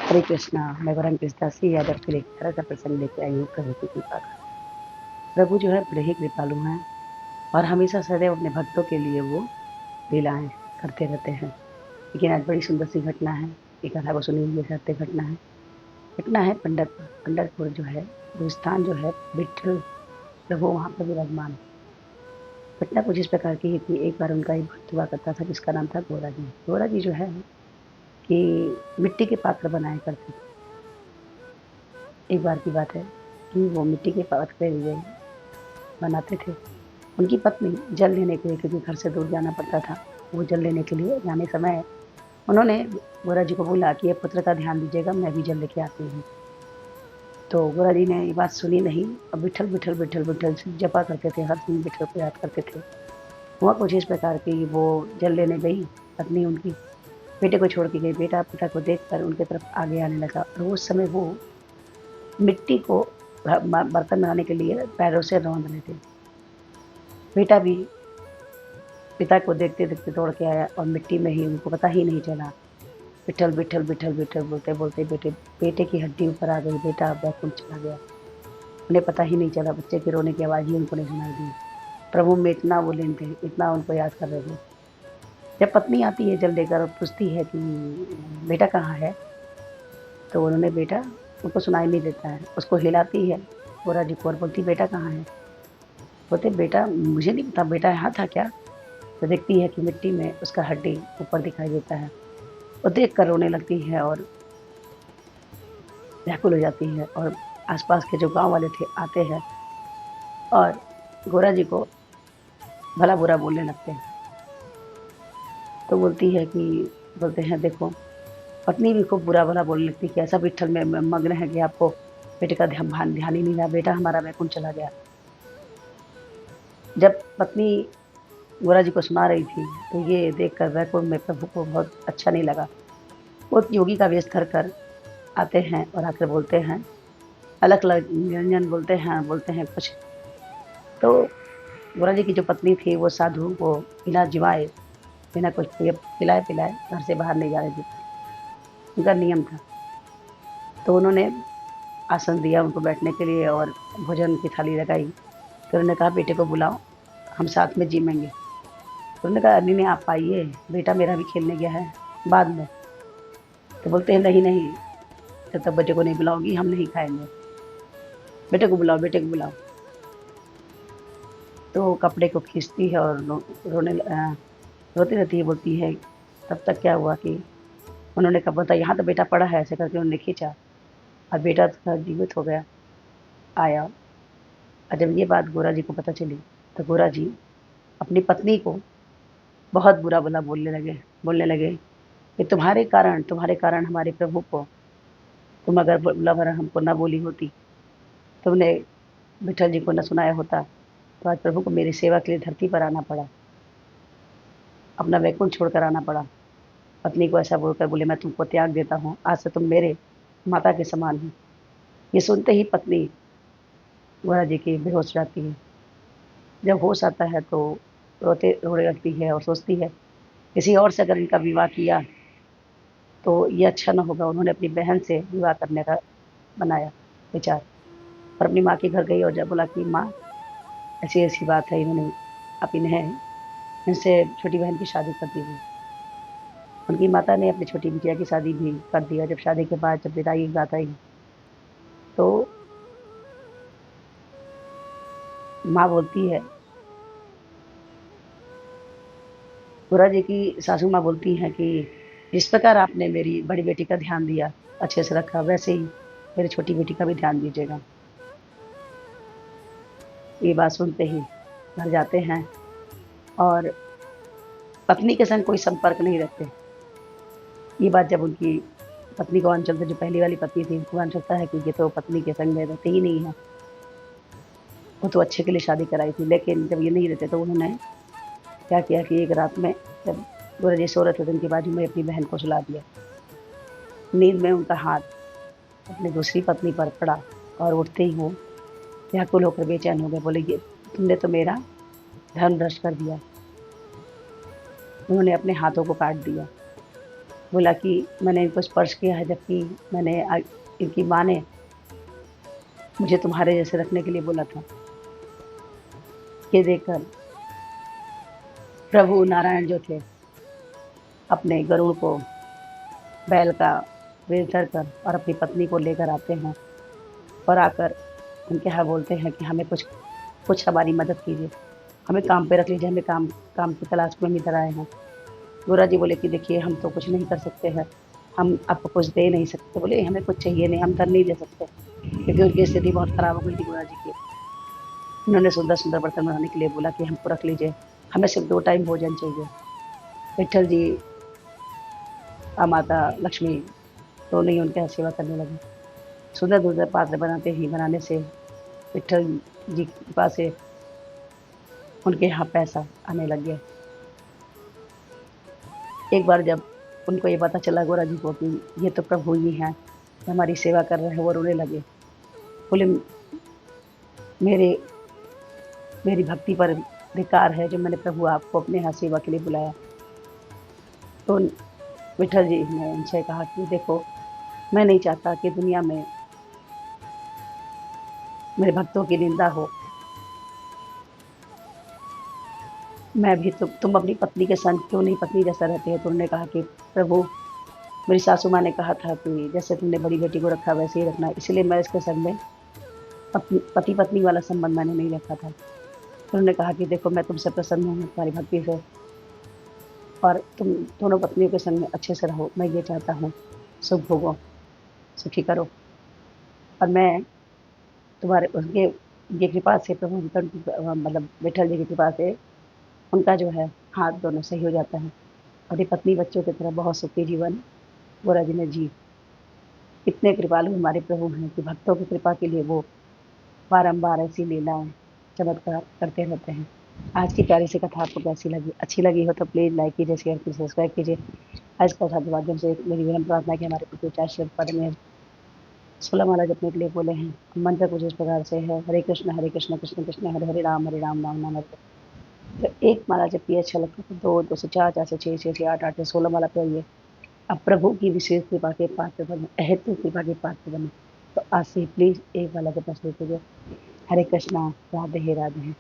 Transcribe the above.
हरे कृष्णा। मैं वरन कृष्णदासी यादव के लिए तरह का प्रसंग लेके आई हूँ प्रभु की कृपा का। प्रभु जो है बड़े ही कृपालु हैं और हमेशा सदैव अपने भक्तों के लिए वो लीलाएं करते रहते हैं। लेकिन आज बड़ी सुंदर सी घटना है, एक कथा को सुनी हुई सत्य घटना है पंढरपुर जो है वो स्थान जो है विठल प्रभु वहाँ पर विराजमान। घटना कुछ इस प्रकार की ही थी। एक बार उनका एक भक्त हुआ करता था जिसका नाम था गोरा जी। गोरा जी जो है कि मिट्टी के पात्र बनाया करते थे। एक बार की बात है कि वो मिट्टी के पात्र बनाते थे। उनकी पत्नी जल लेने के लिए, क्योंकि घर से दूर जाना पड़ता था, वो जल लेने के लिए जाने समय उन्होंने गोरा जी को बोला कि ये पुत्र का ध्यान दीजिएगा, मैं भी जल लेके आती हूँ। तो गोरा जी ने ये बात सुनी नहीं और विठल विठल विठल विठल जपा करते थे, हर दिन विठल को याद करते थे। हुआ कुछ इस प्रकार की, वो जल लेने गई पत्नी उनकी, बेटे को छोड़ के गई। बेटा पिता को देखकर उनके तरफ आगे आने लगा और उस समय वो मिट्टी को बर्तन बनाने के लिए पैरों से रौंद रहे थे। बेटा भी पिता को देखते देखते दौड़ के आया और मिट्टी में ही, उनको पता ही नहीं चला, विठल विठल विठल विठल बोलते बोलते बेटे की हड्डी ऊपर आ गई। बेटा बैकुंठ चला गया। उन्हें पता ही नहीं चला, बच्चे के रोने की आवाज़ ही उनको नहीं सुनाई दी। प्रभु में इतना वो लीन थे, इतना उनको याद कर रहे थे। जब पत्नी आती है जल लेकर और पूछती है कि बेटा कहाँ है, तो उन्होंने बेटा, उनको सुनाई नहीं देता है, उसको हिलाती है गोरा जी को और बोलती बेटा कहाँ है। बोलते बेटा मुझे नहीं पता, बेटा यहाँ था क्या। तो देखती है कि मिट्टी में उसका हड्डी ऊपर दिखाई देता है। वो देख कर रोने लगती है और व्याकुल हो जाती है और आसपास के जो गांव वाले थे आते हैं और गोरा जी को भला बुरा बोलने लगते हैं। तो बोलती है कि, बोलते हैं देखो, पत्नी भी खूब बुरा भला बोलने लगती कि ऐसा विठ्ठल में मग्न है कि आपको बेटे का ध्यान ही नहीं रहा, बेटा हमारा वैकुंठ चला गया। जब पत्नी गोरा जी को सुना रही थी तो ये देखकर वैकुंठ में प्रभु को बहुत अच्छा नहीं लगा। वो योगी का वेश कर आते हैं और आकर बोलते हैं, अलग अलग निरंजन बोलते हैं कुछ। तो गोरा जी की जो पत्नी थी वो साधु को बिना जिवाए, बिना कुछ पिलाए घर से बाहर नहीं जा रही थी, उनका नियम था। तो उन्होंने आसन दिया उनको बैठने के लिए और भोजन की थाली लगाई। तो उन्होंने कहा बेटे को बुलाओ, हम साथ में जिमेंगे। तो उन्होंने कहा नहीं आप आइए, बेटा मेरा भी खेलने गया है, बाद में। तो बोलते हैं नहीं नहीं, जब तक बेटे को नहीं बुलाओगी हम नहीं खाएंगे, बेटे को बुलाओ बेटे को बुलाओ। तो कपड़े को खींचती है और रोती रहती है। बोलती है तब तक क्या हुआ कि उन्होंने कहा, बोलता यहाँ तो बेटा पड़ा है, ऐसे करके उन्होंने खींचा और बेटा तो जीवित हो गया। आया और जब ये बात गोरा जी को पता चली तो गोरा जी अपनी पत्नी को बहुत बुरा भला बोलने लगे कि तुम्हारे कारण हमारे प्रभु को, तुम अगर बुलावर हमको न बोली होती, तुमने विठल जी को न सुनाया होता, तो आज प्रभु को मेरी सेवा के लिए धरती पर आना पड़ा, अपना वैकुंठ छोड़कर आना पड़ा। पत्नी को ऐसा बोलकर बोले मैं तुमको त्याग देता हूँ, आज से तुम मेरे माता के समान हो। ये सुनते ही पत्नी गोरा जी की बेहोश जाती है। जब होश आता है तो रोने लगती है और सोचती है किसी और से अगर इनका विवाह किया तो ये अच्छा न होगा। उन्होंने अपनी बहन से विवाह करने का बनाया विचार और अपनी माँ के घर गई और जब बोला कि माँ ऐसी ऐसी बात है, इन्हें इनसे छोटी बहन की शादी कर दी गई। उनकी माता ने अपनी छोटी बिटिया की शादी भी कर दिया। जब शादी के बाद जब विदाई की बात आई तो माँ बोलती है, गोरा जी की सासू माँ बोलती हैं कि जिस प्रकार आपने मेरी बड़ी बेटी का ध्यान दिया, अच्छे से रखा, वैसे ही मेरी छोटी बेटी का भी ध्यान दीजिएगा। ये बात सुनते ही घर जाते हैं और पत्नी के संग कोई संपर्क नहीं रखते। ये बात जब उनकी पत्नी को आंचल, जो पहली वाली पत्नी थी, उनको आंचल चलता है कि ये तो पत्नी के संग में रहते ही नहीं है, वो तो अच्छे के लिए शादी कराई थी। लेकिन जब ये नहीं रहते तो उन्होंने क्या किया कि एक रात में जब गोरा जी सो रहे थे तो उनकी बाजू में अपनी बहन को सुला दिया। नींद में उनका हाथ अपनी दूसरी पत्नी पर पड़ा और उठते ही वो व्याकुल होकर बेचैन हो गए। बोले ये तुमने तो मेरा धर्म भ्रष्ट कर दिया। उन्होंने अपने हाथों को काट दिया बोला कि मैंने इनको स्पर्श किया है, जबकि इनकी माँ ने मुझे तुम्हारे जैसे रखने के लिए बोला था। ये देखकर प्रभु नारायण जो थे, अपने गरुड़ को बैल का वेश धर कर और अपनी पत्नी को लेकर आते हैं, और आकर उनके यहाँ बोलते हैं कि हमें कुछ कुछ हमारी मदद कीजिए, हमें काम पे रख लीजिए, हमें काम काम की तलाश में हम इधर आए हैं। गोरा जी बोले कि देखिए हम तो कुछ नहीं कर सकते हैं, हम आपको कुछ दे नहीं सकते। बोले हमें कुछ चाहिए नहीं, हम धन नहीं दे सकते, क्योंकि उनकी स्थिति बहुत खराब हो गई थी गोरा जी की। उन्होंने सुंदर सुंदर बर्तन बनाने के लिए बोला कि हमको रख लीजिए, हमें सिर्फ 2 टाइम भोजन चाहिए। विट्ठल जी और माता लक्ष्मी दोनों ही उनके यहाँ सेवा करने लगे। सुंदर सुंदर पात्र बनाने से विट्ठल जी की कृपा से उनके यहाँ पैसा आने लग गया। एक बार जब उनको ये पता चला गोरा जी को कि ये तो प्रभु ही हैं, हमारी सेवा कर रहे हैं, वो रोने लगे। बोले मेरे मेरी भक्ति पर धिक्कार है जो मैंने प्रभु आपको अपने यहाँ सेवा के लिए बुलाया। तो विट्ठल जी ने उनसे कहा कि देखो, मैं नहीं चाहता कि दुनिया में मेरे भक्तों की निंदा हो। मैं भी तुम अपनी पत्नी के संग क्यों नहीं पत्नी जैसा रहते हो? तो उन्होंने कहा कि प्रभु, मेरी सासू माँ ने कहा था कि जैसे तुमने बड़ी बेटी को रखा वैसे ही रखना, इसलिए मैं इसके संग में पति पत्नी वाला संबंध मैंने नहीं रखा था। तो उन्होंने कहा कि देखो, मैं तुमसे प्रसन्न हूँ तुम्हारी भक्ति से, और तुम दोनों पत्नियों के संग में अच्छे से रहो, मैं ये चाहता हूँ, सुख भोगो, सुखी करो। और मैं तुम्हारे उनके ये कृपा से, प्रभु मतलब विट्ठल जी की कृपा से उनका जो है हाथ दोनों सही हो जाता है, और ये पत्नी बच्चों की तरह बहुत सुखी जीवन गोरा जी ने जी। इतने कृपालु हमारे प्रभु हैं कि भक्तों की कृपा के लिए वो बारंबार ऐसी लीलाएं चमत्कार करते रहते हैं। आज की प्यारी सी कथा आपको कैसी लगी? अच्छी लगी हो तो प्लीज़ लाइक कीजिए, शेयर कीजिए, सब्सक्राइब कीजिए। आज कथा के माध्यम से मेरी विनम्र प्रार्थना है कि हमारे प्रभु 4 श्लोक पद में 16 माला जपने के लिए बोले हैं। मंत्र कुछ इस प्रकार से है, हरे कृष्ण कृष्ण कृष्ण हरे राम राम राम हरे। तो एक माला जपी है, अच्छा लगता है, 2 2 से 4 4 से 6 6 से 8 8 से 16 माला पढ़िए। अब प्रभु की विशेष कृपा के पात्र बने, अहेतु कृपा के पात्र बने। तो आज से प्लीज एक माला जपना शुरू कीजिए। हरे कृष्णा, राधे राधे।